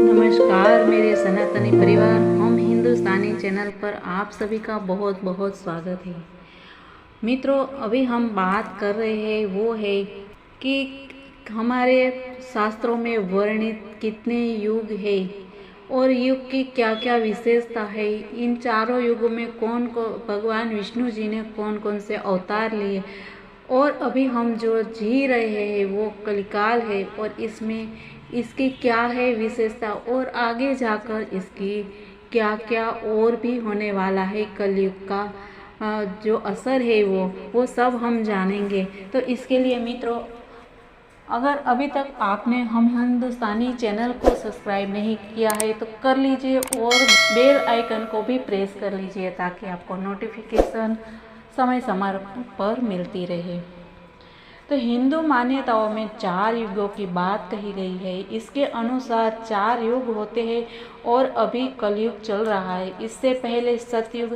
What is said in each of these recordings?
नमस्कार मेरे सनातनी परिवार, हम हिंदुस्तानी चैनल पर आप सभी का बहुत बहुत स्वागत है। मित्रों, अभी हम बात कर रहे हैं वो है कि हमारे शास्त्रों में वर्णित कितने युग है और युग की क्या क्या विशेषता है। इन चारों युगों में भगवान विष्णु जी ने कौन कौन से अवतार लिए और अभी हम जो जी रहे हैं वो कलिकाल है और इसमें इसकी क्या है विशेषता और आगे जाकर इसकी क्या क्या और भी होने वाला है। कलयुग का जो असर है वो सब हम जानेंगे। तो इसके लिए मित्रों, अगर अभी तक आपने हम हिंदुस्तानी चैनल को सब्सक्राइब नहीं किया है तो कर लीजिए और बेल आइकन को भी प्रेस कर लीजिए ताकि आपको नोटिफिकेशन समय समय पर मिलती रहे। तो हिंदू मान्यताओं में 4 युगों की बात कही गई है। इसके अनुसार 4 युग होते हैं और अभी कलयुग चल रहा है। इससे पहले सतयुग,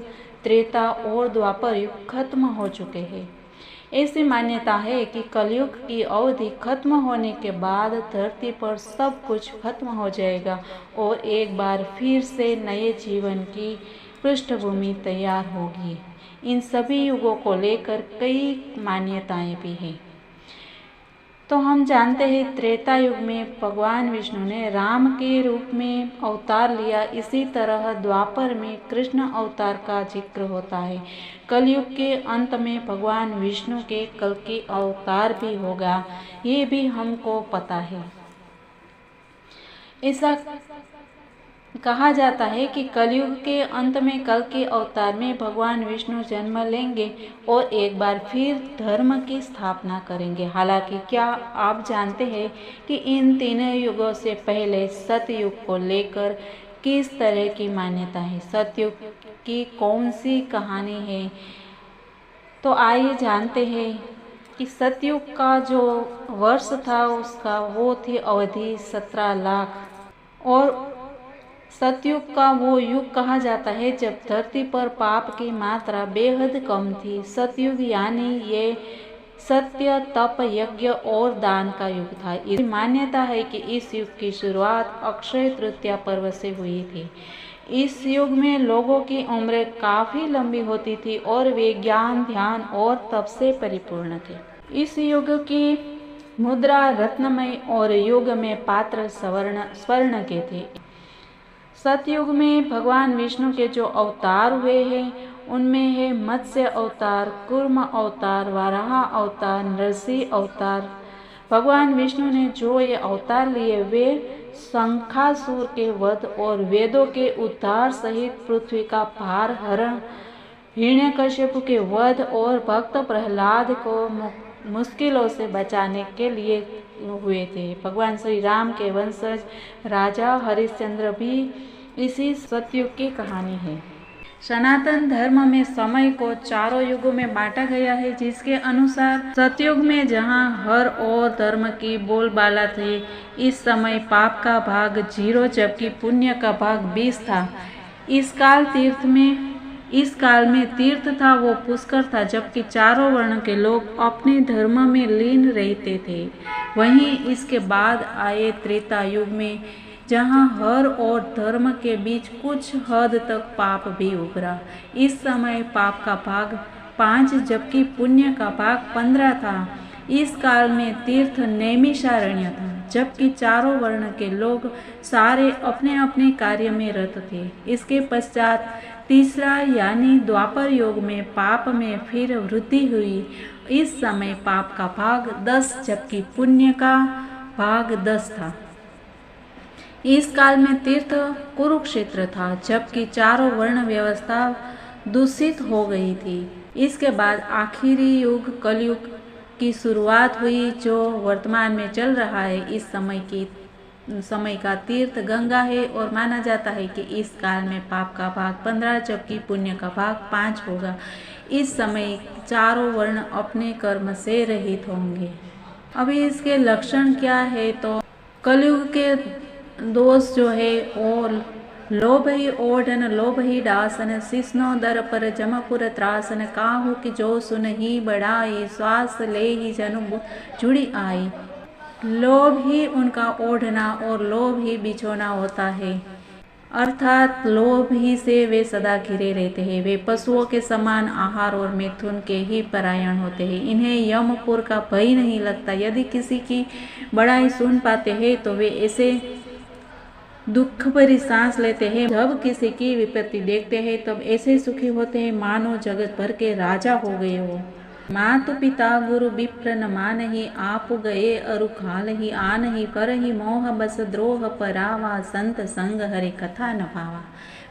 त्रेता और द्वापर युग खत्म हो चुके हैं। ऐसी मान्यता है कि कलयुग की अवधि खत्म होने के बाद धरती पर सब कुछ खत्म हो जाएगा और एक बार फिर से नए जीवन की पृष्ठभूमि तैयार होगी। इन सभी युगों को लेकर कई मान्यताएं भी हैं। तो हम जानते हैं त्रेता युग में भगवान विष्णु ने राम के रूप में अवतार लिया। इसी तरह द्वापर में कृष्ण अवतार का जिक्र होता है। कलयुग के अंत में भगवान विष्णु के कल्कि अवतार भी होगा, ये भी हमको पता है। ऐसा कहा जाता है कि कलयुग के अंत में कल्कि अवतार में भगवान विष्णु जन्म लेंगे और एक बार फिर धर्म की स्थापना करेंगे। हालांकि क्या आप जानते हैं कि इन तीनों युगों से पहले सतयुग को लेकर किस तरह की मान्यता है? सतयुग की कौन सी कहानी है? तो आइए जानते हैं कि सतयुग का जो वर्ष था उसका वो थी अवधि 17 लाख और सतयुग का वो युग कहा जाता है जब धरती पर पाप की मात्रा बेहद कम थी। सतयुग यानी ये सत्य, तप, यज्ञ और दान का युग था। इस मान्यता है कि इस युग की शुरुआत अक्षय तृतीया पर्व से हुई थी। इस युग में लोगों की उम्र काफी लंबी होती थी और वे ज्ञान, ध्यान और तप से परिपूर्ण थे। इस युग की मुद्रा रत्नमय और युग में पात्र स्वर्ण के थे। सतयुग में भगवान विष्णु के जो अवतार हुए हैं उनमें है मत्स्य अवतार, कूर्म अवतार, वराह अवतार, नरसिंह अवतार। भगवान विष्णु ने जो ये अवतार लिए वे शंखासुर के वध और वेदों के उद्धार सहित पृथ्वी का भार हरण, हिरण्यकश्यप के वध और भक्त प्रहलाद को मुश्किलों से बचाने के लिए हुए थे। भगवान श्री राम के वंशज राजा हरिश्चंद्र भी इसी सतयुग की कहानी है। सनातन धर्म में समय को 4 युगों में बांटा गया है, जिसके अनुसार सतयुग में जहां हर और धर्म की बोलबाला थी, इस समय पाप का भाग 0 जबकि पुण्य का भाग 20 था। इस काल में तीर्थ था वो पुष्कर था, जबकि चारों वर्ण के लोग अपने धर्म में लीन रहते थे। वहीं इसके बाद आए त्रेता युग में जहां हर और धर्म के बीच कुछ हद तक पाप भी उभरा। इस समय पाप का भाग 5 जबकि पुण्य का भाग 15 था। इस काल में तीर्थ नैमिषारण्य था, जबकि चारों वर्ण के लोग सारे अपने अपने कार्य में रत थे। इसके पश्चात तीसरा यानी द्वापर युग में पाप में फिर वृद्धि हुई। इस समय पाप का भाग 10 जबकि पुण्य का भाग 10 था। इस काल में तीर्थ कुरुक्षेत्र था, जबकि चारों वर्ण व्यवस्था दूषित हो गई थी। इसके बाद आखिरी युग कलयुग की शुरुआत हुई जो वर्तमान में चल रहा है। इस समय का तीर्थ गंगा है और माना जाता है कि इस काल में पाप का भाग 15 जबकि पुण्य का भाग 5 होगा। इस समय चारों वर्ण अपने कर्म से रहित होंगे। अभी इसके लक्षण क्या है? तो कलयुग के दोष जो है और लोभ ही ओढ़न, लोभ ही डासन, सिस्नो दर पर जमपुर त्रासन, काहू की जो सुन ही बढ़ाई, श्वास ले ही जनु जुड़ी आई। लोभ ही उनका ओढ़ना और लोभ ही बिछोना होता है, अर्थात लोभ ही से वे सदा घिरे रहते हैं। वे पशुओं के समान आहार और मिथुन के ही परायण होते हैं। इन्हें यमपुर का भय नहीं लगता। यदि किसी की बड़ाई सुन पाते हैं तो वे ऐसे दुख भरी सांस लेते हैं। जब किसी की विपत्ति देखते हैं तब ऐसे सुखी होते हैं मानो जगत भर के राजा हो गए हो। मातु पिता गुरु विप्र न मानहि, आप गए अरु खालहि आनहि, करहि मोह बस द्रोह परावा, संत संग हरि कथा न पावा।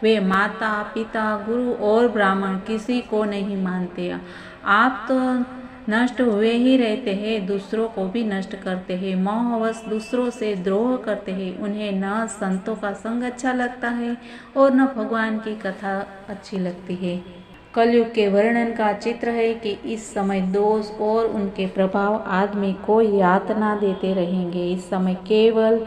वे माता पिता गुरु और ब्राह्मण किसी को नहीं मानते। आप तो नष्ट हुए ही रहते हैं, दूसरों को भी नष्ट करते हैं, मोहवश दूसरों से द्रोह करते हैं। उन्हें न संतों का संग अच्छा लगता है और न भगवान की कथा अच्छी लगती है। कलयुग के वर्णन का चित्र है कि इस समय दोष और उनके प्रभाव आदमी को यातना देते रहेंगे। इस समय केवल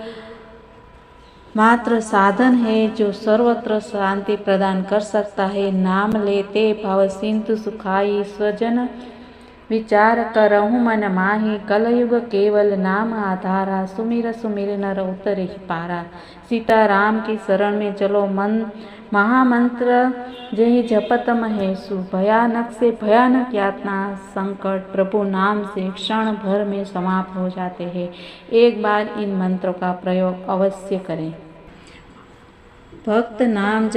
मात्र साधन है जो सर्वत्र शांति प्रदान कर सकता है। नाम लेते भाव सिंधु सुखाई, स्वजन विचार करहु मन माही, कलयुग केवल नाम आधारा, सुमिर सुमिर नर उतरे पारा। सीता राम की शरण में चलो, मन महामंत्र जय जपत महेशु, भयानक से भयानक यातना संकट प्रभु नाम से क्षण भर में समाप्त हो जाते हैं। एक बार इन मंत्रों का प्रयोग अवश्य करें। भक्त नाम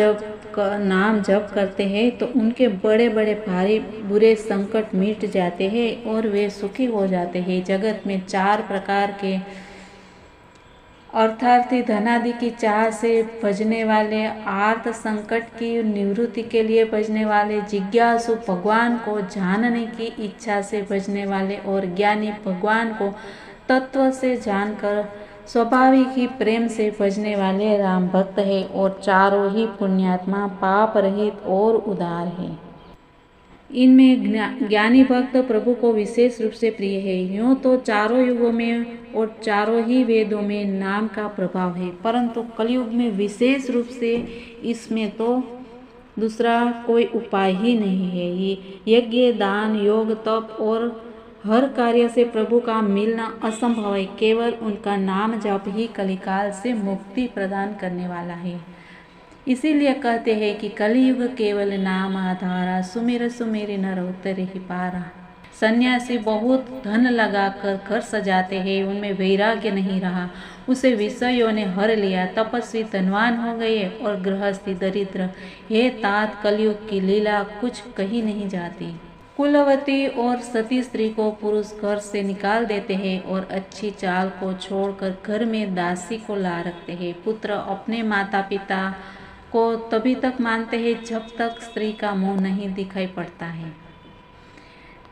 जप करते हैं तो उनके बड़े बड़े भारी बुरे संकट मिट जाते हैं और वे सुखी हो जाते हैं। जगत में 4 प्रकार के अर्थार्थी धनादि की चाह से भजने वाले, आर्त संकट की निवृत्ति के लिए भजने वाले, जिज्ञासु भगवान को जानने की इच्छा से भजने वाले और ज्ञानी भगवान को तत्व से जानकर स्वाभाविक ही प्रेम से भजने वाले राम भक्त है। और चारों ही पुण्यात्मा पाप रहित और उदार है। इनमें ज्ञानी भक्त प्रभु को विशेष रूप से प्रिय है। यूँ तो चारों युगों में और चारों ही वेदों में नाम का प्रभाव है, परंतु कलयुग में विशेष रूप से इसमें तो दूसरा कोई उपाय ही नहीं है। ये यज्ञ दान योग तप और हर कार्य से प्रभु का मिलना असंभव है। केवल उनका नाम जप ही कलिकाल से मुक्ति प्रदान करने वाला है। इसीलिए कहते हैं कि कलियुग केवल नाम आधारा, सुमिर सुमिर नर उतरे ही पारा। सन्यासी बहुत धन लगाकर घर सजाते हैं, उनमें वैराग्य नहीं रहा, उसे विषयों ने हर लिया। तपस्वी धनवान हो गए और गृहस्थी दरिद्र। हे तात, कलियुग की लीला कुछ कही नहीं जाती। कुलवती और सती स्त्री को पुरुष घर से निकाल देते हैं और अच्छी चाल को छोड़कर घर में दासी को ला रखते हैं। पुत्र अपने माता पिता को तभी तक मानते हैं जब तक स्त्री का मुंह नहीं दिखाई पड़ता है।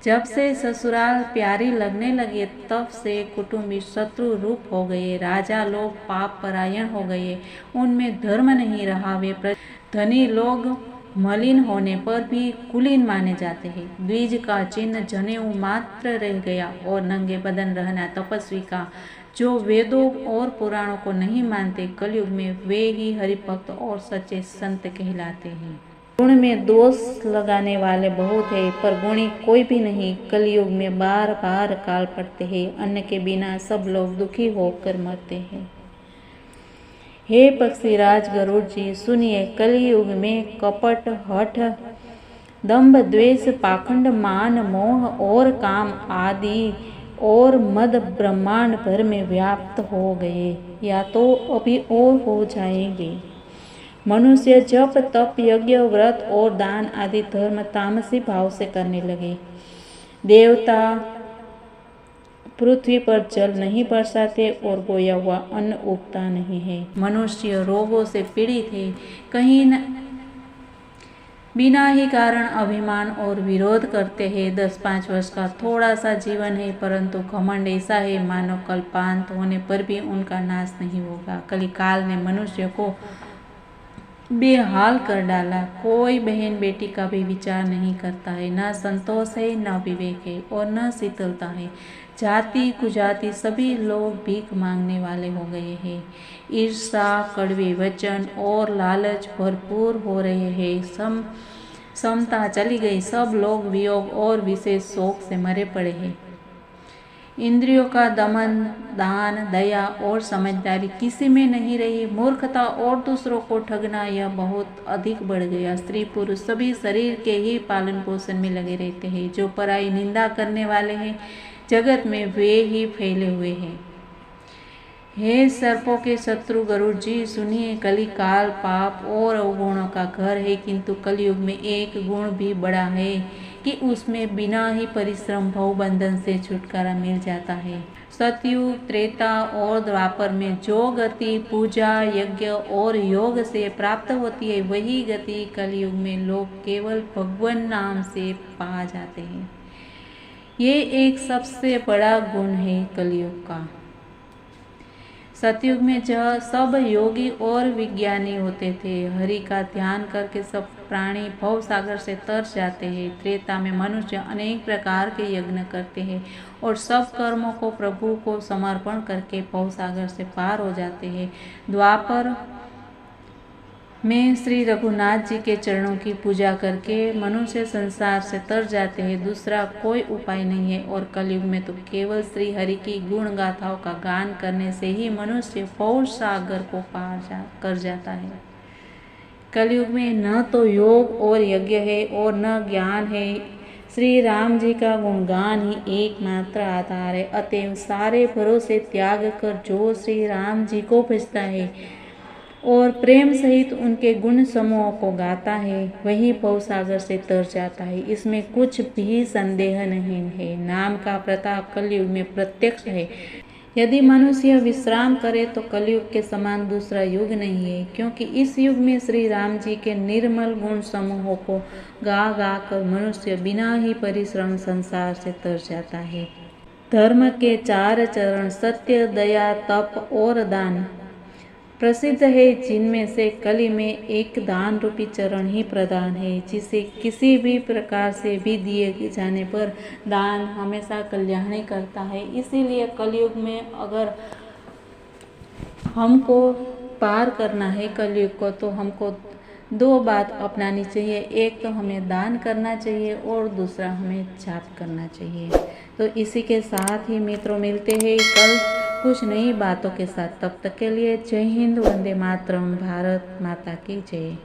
जब से ससुराल प्यारी लगने लगे तब से कुटुंबी शत्रु रूप हो गए। राजा लोग पाप परायण हो गए, उनमें धर्म नहीं रहा। वे धनी लोग मलिन होने पर भी कुलीन माने जाते हैं। द्विज का चिन्ह जनेऊ मात्र रह गया और नंगे बदन रहना तपस्वी का। जो वेदों और पुराणों को नहीं मानते, कलयुग में वे ही हरिभक्त और सच्चे संत कहलाते हैं। गुण में दोष लगाने वाले बहुत है, पर गुणी कोई भी नहीं। कलयुग में बार बार काल पड़ते हैं, अन्न के बिना सब लोग दुखी होकर मरते हैं। हे पक्षीराज गरुड़ जी, सुनिए, कलियुग में कपट हठ दंभ द्वेष पाखंड मान मोह और काम आदि और मद ब्रह्मांड भर में व्याप्त हो गए या तो अभी और हो जाएंगे। मनुष्य जप तप यज्ञ व्रत और दान आदि धर्म तामसी भाव से करने लगे। देवता पृथ्वी पर जल नहीं बरसाते और बोया हुआ अन्न उगता नहीं है। मनुष्य रोगों से पीड़ित है, कहीं न बिना ही कारण अभिमान और विरोध करते हैं। 10-5 वर्ष का थोड़ा सा जीवन है, परंतु घमंड ऐसा है मानो कल्पांत होने पर भी उनका नाश नहीं होगा। कलिकाल ने मनुष्य को बेहाल कर डाला। कोई बहन बेटी का भी विचार नहीं करता है, न संतोष है, न विवेक है और न शीतलता है। जाति कुजाति सभी लोग भीख मांगने वाले हो गए हैं। ईर्षा, कड़वे वचन और लालच भरपूर हो रहे हैं। समता चली गई, सब लोग वियोग और विशेष शोक से मरे पड़े हैं। इंद्रियों का दमन, दान, दया और समझदारी किसी में नहीं रही। मूर्खता और दूसरों को ठगना यह बहुत अधिक बढ़ गया। स्त्री पुरुष सभी शरीर के ही पालन पोषण में लगे रहते हैं। जो पराई निंदा करने वाले हैं, जगत में वे ही फैले हुए हैं। हे सर्पों के शत्रु गरुड़ जी, सुनिए, कली काल पाप और अवगुणों का घर है, किंतु कलयुग में एक गुण भी बड़ा है कि उसमें बिना ही परिश्रम भव बंधन से छुटकारा मिल जाता है। सतयुग, त्रेता और द्वापर में जो गति पूजा, यज्ञ और योग से प्राप्त होती है, वही गति कलयुग में लोग केवल भगवान नाम से पा जाते हैं। ये एक सबसे बड़ा गुण है कलयुग का। सतयुग में जहाँ सब योगी और विज्ञानी होते थे, हरि का ध्यान करके सब प्राणी भव सागर से तर जाते हैं। त्रेता में मनुष्य अनेक प्रकार के यज्ञ करते हैं और सब कर्मों को प्रभु को समर्पण करके भव सागर से पार हो जाते हैं। द्वापर में श्री रघुनाथ जी के चरणों की पूजा करके मनुष्य संसार से तर जाते हैं। दूसरा कोई उपाय नहीं है। और कलयुग में तो केवल श्री हरि की गुण गाथाओं का गान करने से ही मनुष्य भव सागर को पार कर जाता है। कलयुग में न तो योग और यज्ञ है और न ज्ञान है। श्री राम जी का गुणगान ही एकमात्र आधार है। अतएव सारे भरोसे त्याग कर जो श्री राम जी को भजता है और प्रेम सहित उनके गुण समूहों को गाता है, वही भव सागर से तर जाता है। इसमें कुछ भी संदेह नहीं है। नाम का प्रताप कलयुग में प्रत्यक्ष है। यदि मनुष्य विश्राम करे तो कलयुग के समान दूसरा युग नहीं है, क्योंकि इस युग में श्री राम जी के निर्मल गुण समूहों को गा गा कर मनुष्य बिना ही परिश्रम संसार से तर जाता है। धर्म के 4 चरण सत्य, दया, तप और दान प्रसिद्ध है, जिनमें से कली में एक दान रूपी चरण ही प्रधान है, जिसे किसी भी प्रकार से भी दिए जाने पर दान हमेशा कल्याण ही करता है। इसीलिए कलयुग में अगर हमको पार करना है कलयुग को, तो हमको 2 बात अपनानी चाहिए। एक तो हमें दान करना चाहिए और दूसरा हमें जाप करना चाहिए। तो इसी के साथ ही मित्रों मिलते हैं कल कुछ नई बातों के साथ। तब तक के लिए जय हिंद, वंदे मातरम, भारत माता की जय।